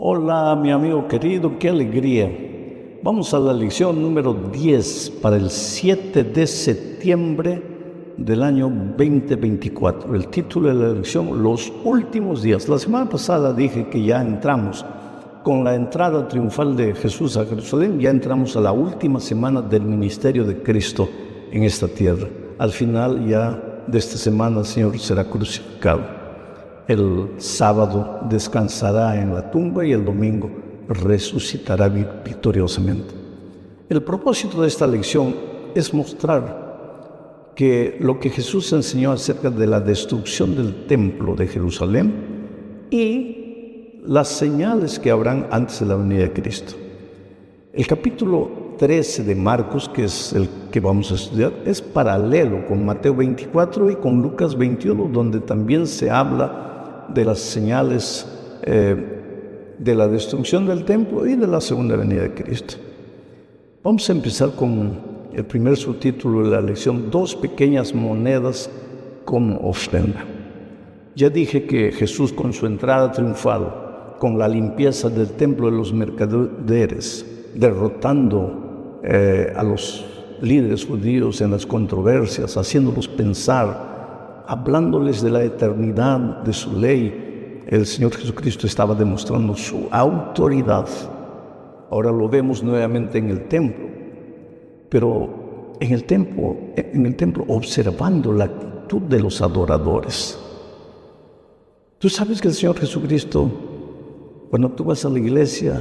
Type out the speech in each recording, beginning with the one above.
Hola, mi amigo querido, qué alegría. Vamos a la lección número 10 para el 7 de septiembre del año 2024. El título de la lección, Los últimos días. La semana pasada dije que ya entramos con la entrada triunfal de Jesús a Jerusalén, ya entramos a la última semana del ministerio de Cristo en esta tierra. Al final ya de esta semana el Señor será crucificado. El sábado descansará en la tumba y el domingo resucitará victoriosamente. El propósito de esta lección es mostrar que lo que Jesús enseñó acerca de la destrucción del templo de Jerusalén y las señales que habrán antes de la venida de Cristo. El capítulo 13 de Marcos, que es el que vamos a estudiar, es paralelo con Mateo 24 y con Lucas 21, donde también se habla de las señales de la destrucción del templo y de la segunda venida de Cristo. Vamos a empezar con el primer subtítulo de la lección, 2 pequeñas monedas como ofrenda. Ya dije que Jesús, con su entrada triunfal, con la limpieza del templo de los mercaderes, derrotando a los líderes judíos en las controversias, haciéndolos pensar, hablándoles de la eternidad de su ley, el Señor Jesucristo estaba demostrando su autoridad. Ahora lo vemos nuevamente en el templo, pero en el templo observando la actitud de los adoradores. Tú sabes que el Señor Jesucristo, cuando tú vas a la iglesia,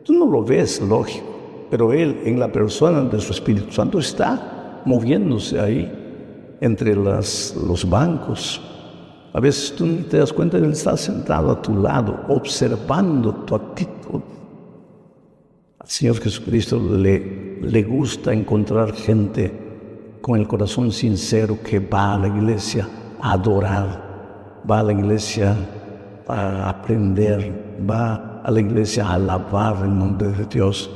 tú no lo ves lógico, pero Él, en la persona de su Espíritu Santo, está moviéndose ahí entre los bancos. A veces tú ni te das cuenta de que Él está sentado a tu lado, observando tu actitud. Al Señor Jesucristo le gusta encontrar gente con el corazón sincero que va a la iglesia a adorar, va a la iglesia a aprender, va a la iglesia a alabar el nombre de Dios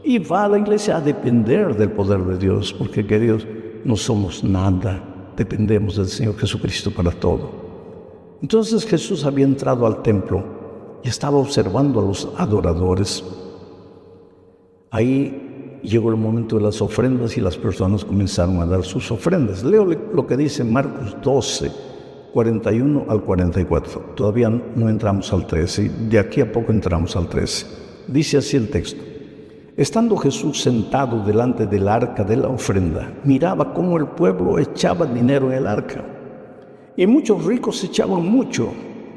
y va a la iglesia a depender del poder de Dios, porque, queridos, no somos nada, dependemos del Señor Jesucristo para todo. Entonces Jesús había entrado al templo y estaba observando a los adoradores. Ahí llegó el momento de las ofrendas y las personas comenzaron a dar sus ofrendas. Leo lo que dice Marcos 12, 41 al 44. Todavía no entramos al 13, de aquí a poco entramos al 13. Dice así el texto. Estando Jesús sentado delante del arca de la ofrenda, miraba cómo el pueblo echaba dinero en el arca. Y muchos ricos echaban mucho.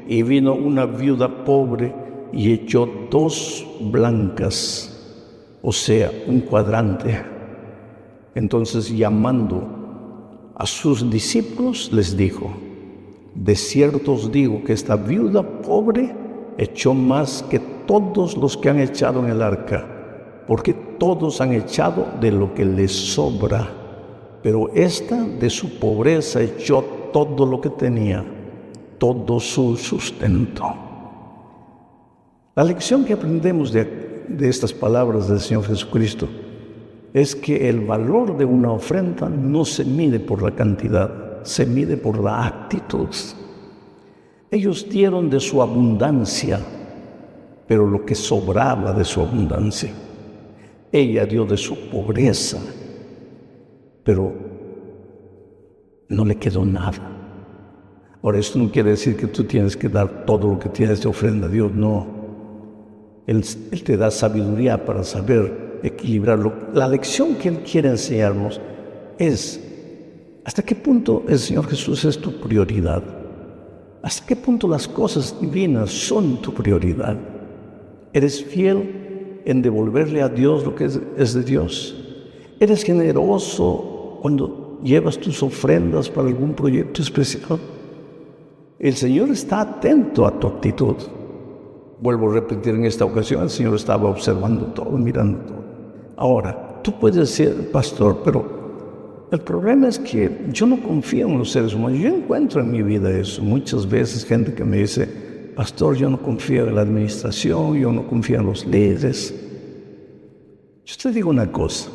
Y vino una viuda pobre y echó 2 blancas, o sea, un cuadrante. Entonces, llamando a sus discípulos, les dijo: de cierto os digo que esta viuda pobre echó más que todos los que han echado en el arca, porque todos han echado de lo que les sobra, pero esta de su pobreza echó todo lo que tenía, todo su sustento. La lección que aprendemos de estas palabras del Señor Jesucristo es que el valor de una ofrenda no se mide por la cantidad, se mide por la actitud. Ellos dieron de su abundancia, pero lo que sobraba de su abundancia. Ella dio de su pobreza, pero no le quedó nada. Ahora, esto no quiere decir que tú tienes que dar todo lo que tienes de ofrenda a Dios, no. Él te da sabiduría para saber equilibrarlo. La lección que Él quiere enseñarnos es hasta qué punto el Señor Jesús es tu prioridad. Hasta qué punto las cosas divinas son tu prioridad. ¿Eres fiel en devolverle a Dios lo que es de Dios? ¿Eres generoso cuando llevas tus ofrendas para algún proyecto especial? El Señor está atento a tu actitud. Vuelvo a repetir, en esta ocasión el Señor estaba observando todo, mirando todo. Ahora, tú puedes decir: pastor, pero el problema es que yo no confío en los seres humanos. Yo encuentro en mi vida eso. Muchas veces gente que me dice: pastor, yo no confío en la administración, yo no confío en los líderes. Yo te digo una cosa.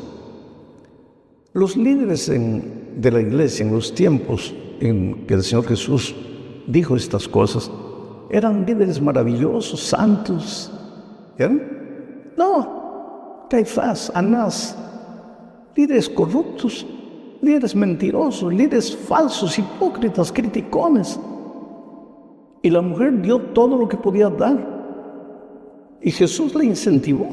Los líderes de la iglesia, en los tiempos en que el Señor Jesús dijo estas cosas, eran líderes maravillosos, santos. ¿Vieron? No, Caifás, Anás, líderes corruptos, líderes mentirosos, líderes falsos, hipócritas, criticones. Y la mujer dio todo lo que podía dar. Y Jesús la incentivó.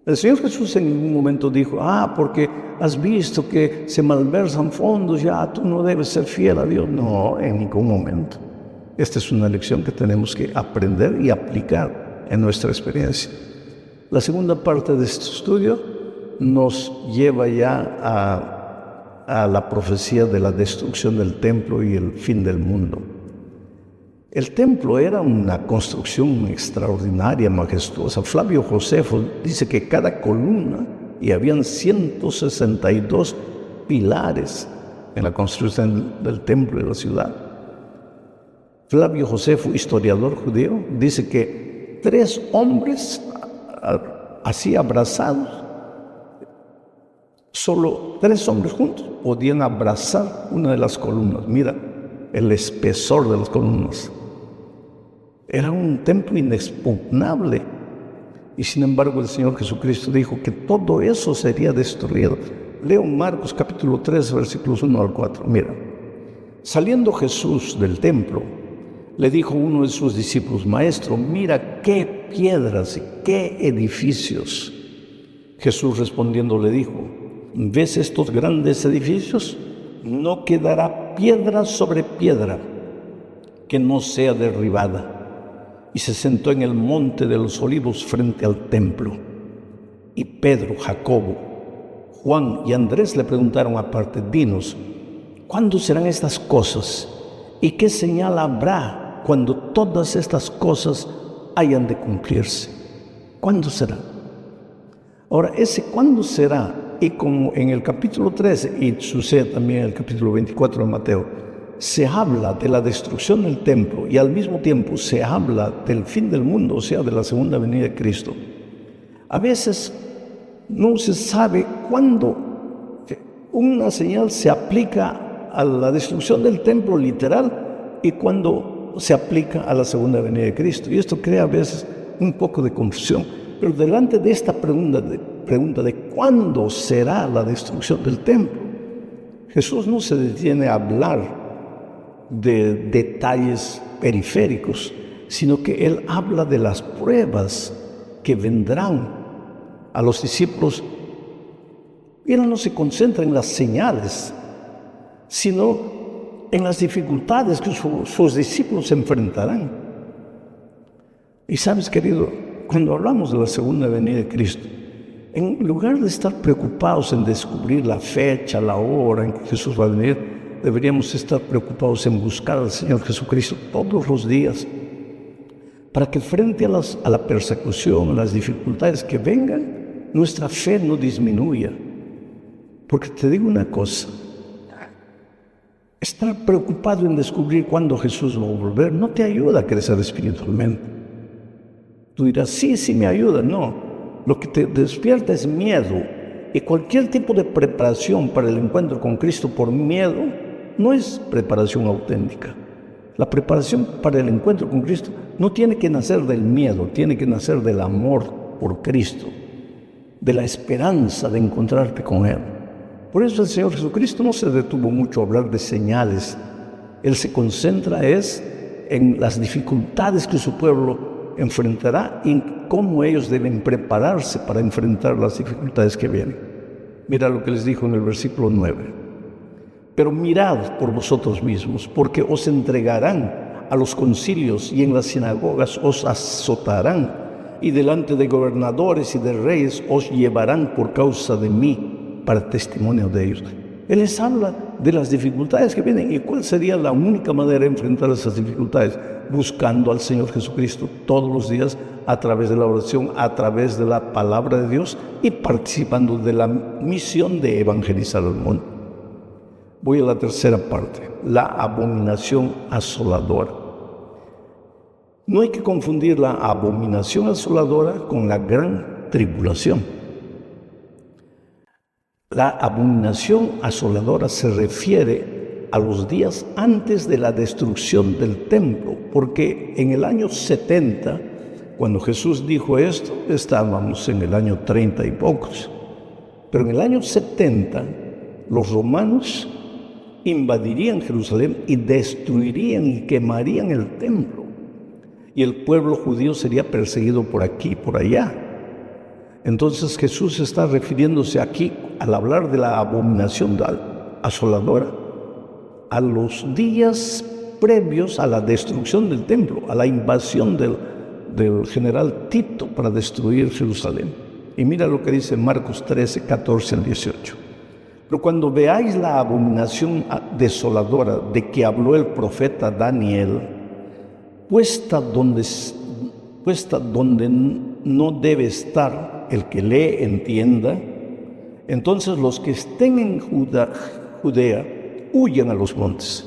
El Señor Jesús en un momento dijo, porque has visto que se malversan fondos, ya tú no debes ser fiel a Dios. No, en ningún momento. Esta es una lección que tenemos que aprender y aplicar en nuestra experiencia. La segunda parte de este estudio nos lleva ya a la profecía de la destrucción del templo y el fin del mundo. El templo era una construcción extraordinaria, majestuosa. Flavio Josefo dice que cada columna, y habían 162 pilares en la construcción del templo de la ciudad. Flavio Josefo, historiador judío, dice que 3 hombres así abrazados, solo 3 hombres juntos podían abrazar una de las columnas. Mira el espesor de las columnas. Era un templo inexpugnable. Y sin embargo el Señor Jesucristo dijo que todo eso sería destruido. Leo Marcos capítulo 3, versículos 1 al 4. Mira, saliendo Jesús del templo, le dijo uno de sus discípulos, Maestro, mira qué piedras y qué edificios. Jesús respondiendo le dijo, ¿ves estos grandes edificios? No quedará piedra sobre piedra que no sea derribada. Y se sentó en el monte de los olivos frente al templo. Y Pedro, Jacobo, Juan y Andrés le preguntaron aparte, dinos, ¿cuándo serán estas cosas? ¿Y qué señal habrá cuando todas estas cosas hayan de cumplirse? ¿Cuándo será? Ahora, ese cuándo será, y como en el capítulo 13, y sucede también en el capítulo 24 de Mateo, se habla de la destrucción del templo y al mismo tiempo se habla del fin del mundo, o sea, de la segunda venida de Cristo. A veces no se sabe cuándo una señal se aplica a la destrucción del templo literal y cuándo se aplica a la segunda venida de Cristo. Y esto crea a veces un poco de confusión. Pero delante de esta pregunta de cuándo será la destrucción del templo, Jesús no se detiene a hablar de detalles periféricos, sino que Él habla de las pruebas que vendrán a los discípulos. Y Él no se concentra en las señales, sino en las dificultades que sus discípulos enfrentarán. Y sabes, querido, cuando hablamos de la segunda venida de Cristo, en lugar de estar preocupados en descubrir la fecha, la hora en que Jesús va a venir, deberíamos estar preocupados en buscar al Señor Jesucristo todos los días, para que frente a la persecución, a las dificultades que vengan, nuestra fe no disminuya. Porque te digo una cosa, estar preocupado en descubrir cuándo Jesús va a volver no te ayuda a crecer espiritualmente. Tú dirás, sí me ayuda. No, lo que te despierta es miedo, y cualquier tipo de preparación para el encuentro con Cristo por miedo no es preparación auténtica. La preparación para el encuentro con Cristo no tiene que nacer del miedo, tiene que nacer del amor por Cristo, de la esperanza de encontrarte con Él. Por eso el Señor Jesucristo no se detuvo mucho a hablar de señales. Él se concentra en las dificultades que su pueblo enfrentará y en cómo ellos deben prepararse para enfrentar las dificultades que vienen. Mira lo que les dijo en el versículo 9. Pero mirad por vosotros mismos, porque os entregarán a los concilios y en las sinagogas os azotarán, y delante de gobernadores y de reyes os llevarán por causa de mí, para testimonio de ellos. Él les habla de las dificultades que vienen. ¿Y cuál sería la única manera de enfrentar esas dificultades? Buscando al Señor Jesucristo todos los días a través de la oración, a través de la palabra de Dios y participando de la misión de evangelizar al mundo. Voy a la tercera parte, la abominación asoladora. No hay que confundir la abominación asoladora con la gran tribulación. La abominación asoladora se refiere a los días antes de la destrucción del templo, porque en el año 70, cuando Jesús dijo esto, estábamos en el año 30 y pocos, pero en el año 70 los romanos invadirían Jerusalén y destruirían y quemarían el templo, y el pueblo judío sería perseguido por aquí y por allá. Entonces Jesús está refiriéndose aquí, al hablar de la abominación asoladora, a los días previos a la destrucción del templo, a la invasión del general Tito para destruir Jerusalén. Y mira lo que dice Marcos 13, 14 al 18. Pero cuando veáis la abominación desoladora de que habló el profeta Daniel, puesta donde no debe estar, el que lee entienda, entonces los que estén en Judea huyan a los montes.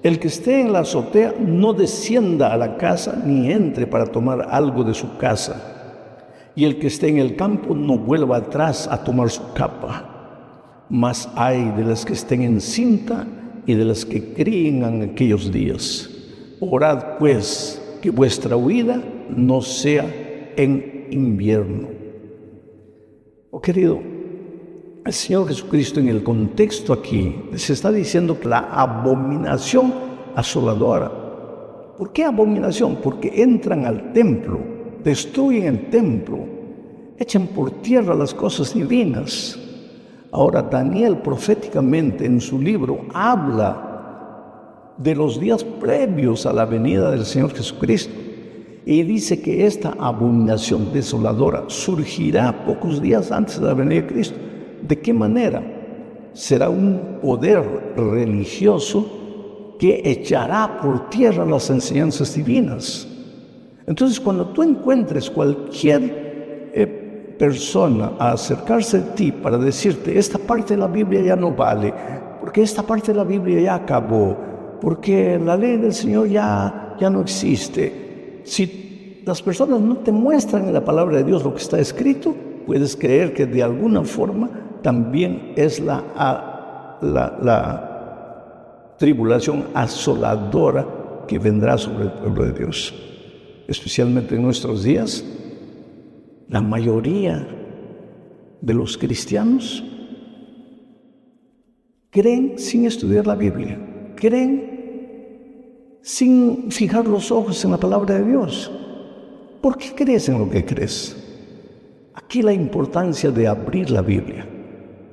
El que esté en la azotea no descienda a la casa ni entre para tomar algo de su casa. Y el que esté en el campo no vuelva atrás a tomar su capa. Mas ay de las que estén en cinta y de las que críen en aquellos días. Orad pues que vuestra huida no sea en invierno. Oh querido, el Señor Jesucristo en el contexto aquí se está diciendo que la abominación asoladora. ¿Por qué abominación? Porque entran al templo, destruyen el templo, echan por tierra las cosas divinas. Ahora Daniel proféticamente en su libro habla de los días previos a la venida del Señor Jesucristo y dice que esta abominación desoladora surgirá pocos días antes de la venida de Cristo. ¿De qué manera? Será un poder religioso que echará por tierra las enseñanzas divinas. Entonces, cuando tú encuentres cualquier persona a acercarse a ti para decirte, esta parte de la Biblia ya no vale, porque esta parte de la Biblia ya acabó, porque la ley del Señor ya no existe. Si las personas no te muestran en la palabra de Dios lo que está escrito, puedes creer que de alguna forma también es la tribulación asoladora que vendrá sobre el pueblo de Dios. Especialmente en nuestros días, la mayoría de los cristianos creen sin estudiar la Biblia, creen sin fijar los ojos en la palabra de Dios. ¿Por qué crees en lo que crees? Aquí la importancia de abrir la Biblia,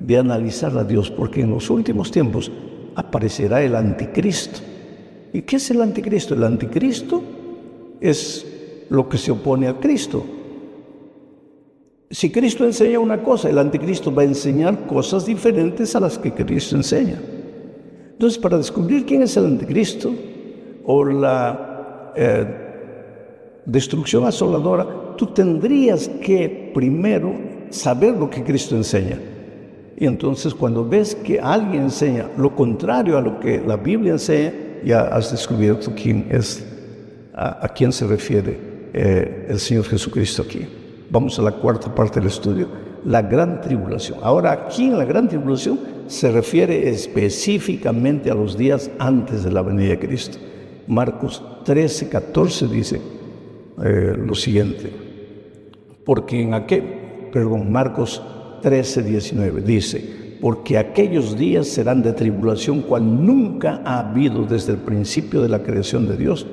de analizar a Dios, porque en los últimos tiempos aparecerá el anticristo. ¿Y qué es el anticristo? El anticristo es lo que se opone a Cristo. Si Cristo enseña una cosa, el anticristo va a enseñar cosas diferentes a las que Cristo enseña. Entonces, para descubrir quién es el anticristo o la destrucción asoladora, tú tendrías que primero saber lo que Cristo enseña. Y entonces cuando ves que alguien enseña lo contrario a lo que la Biblia enseña, ya has descubierto quién es, a quién se refiere el Señor Jesucristo aquí. Vamos a la cuarta parte del estudio, la gran tribulación. Ahora aquí en la gran tribulación se refiere específicamente a los días antes de la venida de Cristo. Marcos 13, 14 dice lo siguiente, porque Marcos 13, 19 dice, porque aquellos días serán de tribulación cual nunca ha habido desde el principio de la creación de Dios,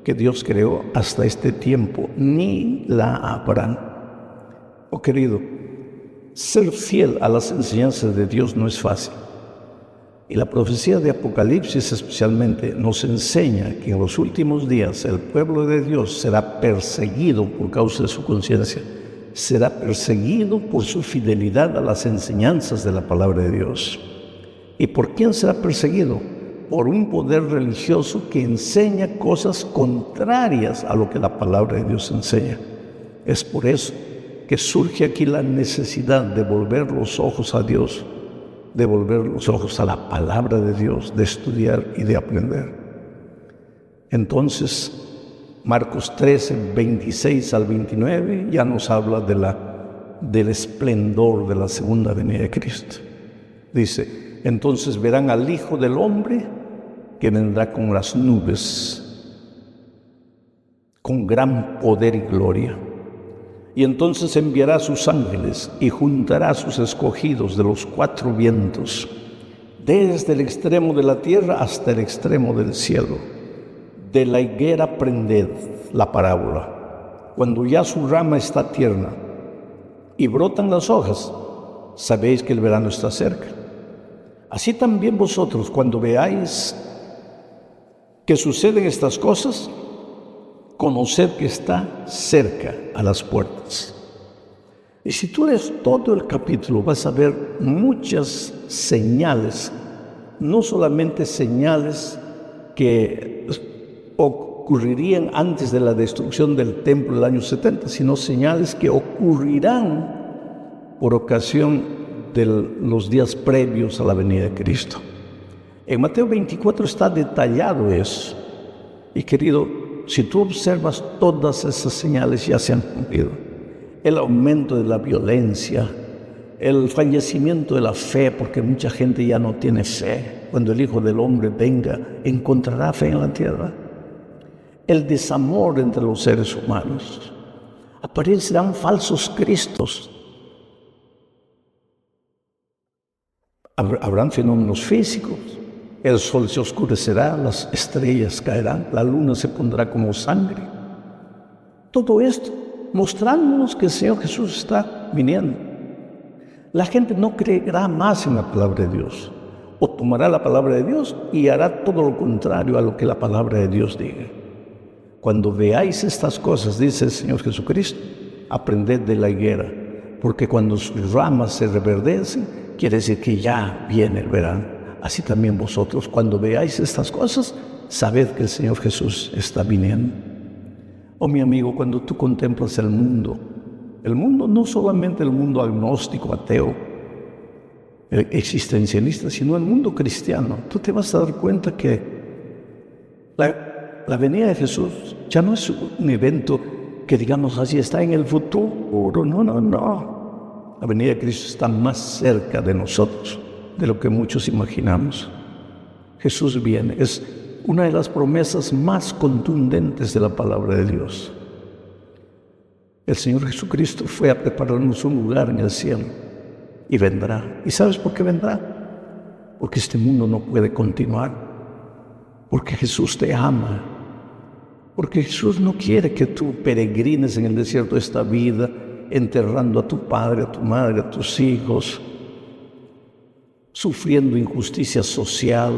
que Dios creó hasta este tiempo, ni la habrán. Oh querido, ser fiel a las enseñanzas de Dios no es fácil. Y la profecía de Apocalipsis especialmente nos enseña que en los últimos días el pueblo de Dios será perseguido por causa de su conciencia, será perseguido por su fidelidad a las enseñanzas de la palabra de Dios. ¿Y por quién será perseguido? Por un poder religioso que enseña cosas contrarias a lo que la palabra de Dios enseña. Es por eso que surge aquí la necesidad de volver los ojos a Dios, de volver los ojos a la palabra de Dios, de estudiar y de aprender. Entonces, Marcos 13, 26 al 29, ya nos habla del esplendor de la segunda venida de Cristo. Dice, entonces verán al Hijo del Hombre que vendrá con las nubes, con gran poder y gloria. Y entonces enviará a sus ángeles y juntará a sus escogidos de los cuatro vientos, desde el extremo de la tierra hasta el extremo del cielo. De la higuera aprended la parábola. Cuando ya su rama está tierna y brotan las hojas, sabéis que el verano está cerca. Así también vosotros, cuando veáis que suceden estas cosas, conoced que está cerca a las puertas. Y si tú lees todo el capítulo, vas a ver muchas señales, no solamente señales que ocurrirían antes de la destrucción del templo del año 70, sino señales que ocurrirán por ocasión de los días previos a la venida de Cristo. En Mateo 24 está detallado eso. Y querido, si tú observas todas esas señales ya se han cumplido. El aumento de la violencia, el fallecimiento de la fe, porque mucha gente ya no tiene fe. Cuando el Hijo del Hombre venga, ¿encontrará fe en la tierra? El desamor entre los seres humanos. Aparecerán falsos cristos. Habrán fenómenos físicos. El sol se oscurecerá, las estrellas caerán, la luna se pondrá como sangre. Todo esto mostrándonos que el Señor Jesús está viniendo. La gente no creerá más en la palabra de Dios, o tomará la palabra de Dios y hará todo lo contrario a lo que la palabra de Dios diga. Cuando veáis estas cosas, dice el Señor Jesucristo, aprended de la higuera, porque cuando sus ramas se reverdecen, quiere decir que ya viene el verano. Así también vosotros, cuando veáis estas cosas, sabed que el Señor Jesús está viniendo. Oh, mi amigo, cuando tú contemplas el mundo, no solamente el mundo agnóstico, ateo, existencialista, sino el mundo cristiano, tú te vas a dar cuenta que la venida de Jesús ya no es un evento que digamos así está en el futuro. No. La venida de Cristo está más cerca de nosotros de lo que muchos imaginamos. Jesús viene, es una de las promesas más contundentes de la palabra de Dios. El Señor Jesucristo fue a prepararnos un lugar en el cielo y vendrá. ¿Y sabes por qué vendrá? Porque este mundo no puede continuar, porque Jesús te ama, porque Jesús no quiere que tú peregrines en el desierto de esta vida, enterrando a tu padre, a tu madre, a tus hijos, sufriendo injusticia social,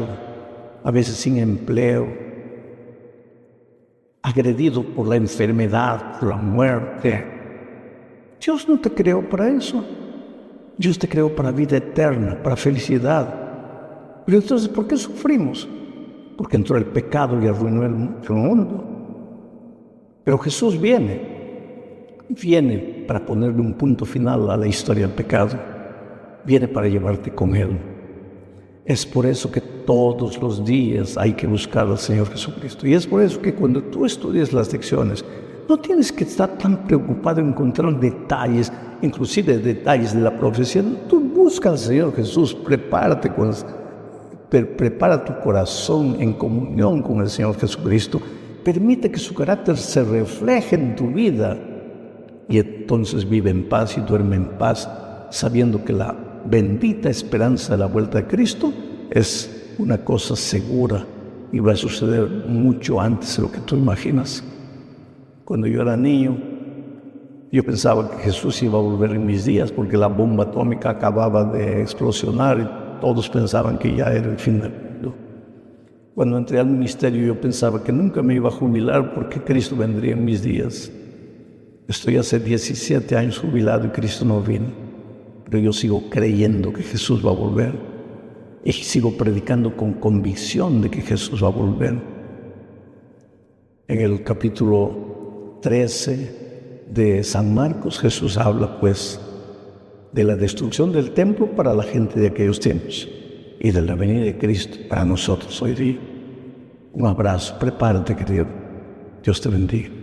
a veces sin empleo, agredido por la enfermedad, por la muerte. Dios no te creó para eso. Dios te creó para vida eterna, para felicidad. Pero entonces, ¿por qué sufrimos? Porque entró el pecado y arruinó el mundo. Pero Jesús viene para ponerle un punto final a la historia del pecado. Viene para llevarte con Él. Es por eso que todos los días hay que buscar al Señor Jesucristo. Y es por eso que cuando tú estudias las lecciones, no tienes que estar tan preocupado en encontrar detalles, inclusive detalles de la profecía. Tú busca al Señor Jesús, prepara tu corazón en comunión con el Señor Jesucristo. Permite que su carácter se refleje en tu vida. Y entonces vive en paz y duerme en paz, sabiendo que la bendita esperanza de la vuelta de Cristo es una cosa segura y va a suceder mucho antes de lo que tú imaginas. Cuando yo era niño, yo pensaba que Jesús iba a volver en mis días porque la bomba atómica acababa de explosionar y todos pensaban que ya era el fin del mundo. Cuando entré al ministerio yo pensaba que nunca me iba a jubilar porque Cristo vendría en mis días. Estoy hace 17 años jubilado y Cristo no vino. Pero yo sigo creyendo que Jesús va a volver y sigo predicando con convicción de que Jesús va a volver. En el capítulo 13 de San Marcos, Jesús habla pues de la destrucción del templo para la gente de aquellos tiempos y de la venida de Cristo para nosotros hoy día. Un abrazo, prepárate, querido. Dios te bendiga.